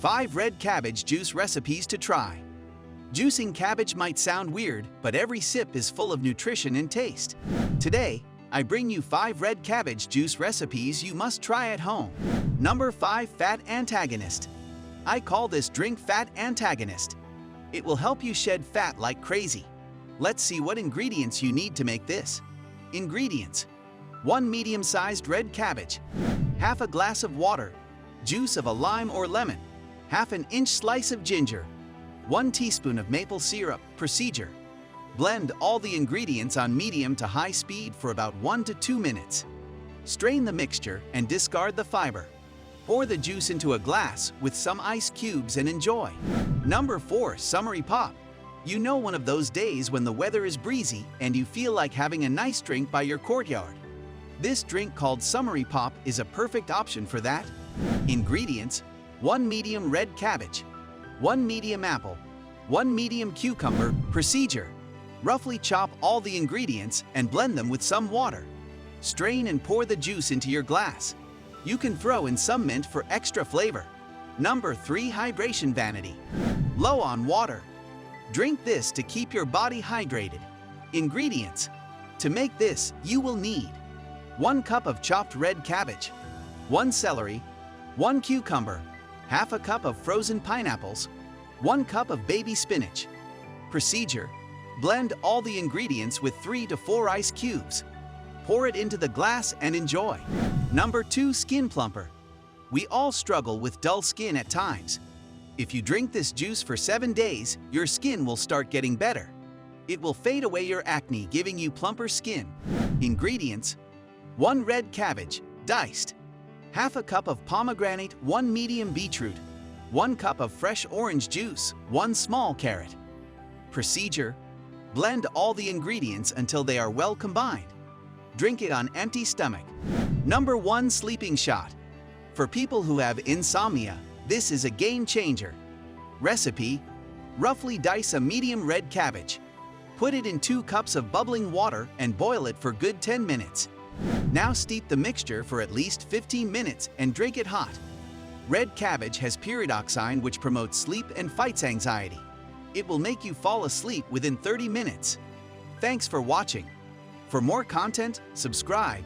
5 red cabbage juice recipes to try. Juicing cabbage might sound weird, but every sip is full of nutrition and taste. Today, I bring you 5 red cabbage juice recipes you must try at home. Number 5. Fat Antagonist. I call this drink Fat Antagonist. It will help you shed fat like crazy. Let's see what ingredients you need to make this. Ingredients: 1 medium-sized red cabbage, half a glass of water, juice of a lime or lemon, half an inch slice of ginger, 1 teaspoon of maple syrup. Procedure: blend all the ingredients on medium to high speed for about 1 to 2 minutes. Strain the mixture and discard the fiber. Pour the juice into a glass with some ice cubes and enjoy. Number 4. Summery Pop. You know, one of those days when the weather is breezy and you feel like having a nice drink by your courtyard. This drink called Summery Pop is a perfect option for that. Ingredients: 1 medium red cabbage, 1 medium apple, 1 medium cucumber. Procedure: roughly chop all the ingredients and blend them with some water. Strain and pour the juice into your glass. You can throw in some mint for extra flavor. Number 3. Hydration Vanity. Low on water. Drink this to keep your body hydrated. Ingredients: to make this, you will need 1 cup of chopped red cabbage, 1 celery, 1 cucumber, half a cup of frozen pineapples, 1 cup of baby spinach. Procedure: blend all the ingredients with 3 to 4 ice cubes. Pour it into the glass and enjoy. Number 2. Skin Plumper. We all struggle with dull skin at times. If you drink this juice for 7 days, your skin will start getting better. It will fade away your acne, giving you plumper skin. Ingredients: 1 red cabbage, diced, half a cup of pomegranate, 1 medium beetroot, 1 cup of fresh orange juice, 1 small carrot. Procedure: blend all the ingredients until they are well combined. Drink it on empty stomach. Number 1. Sleeping Shot. For people who have insomnia, this is a game changer. Recipe: roughly dice a medium red cabbage. Put it in 2 cups of bubbling water and boil it for good 10 minutes. Now steep the mixture for at least 15 minutes and drink it hot. Red cabbage has pyridoxine, which promotes sleep and fights anxiety. It will make you fall asleep within 30 minutes. Thanks for watching. For more content, subscribe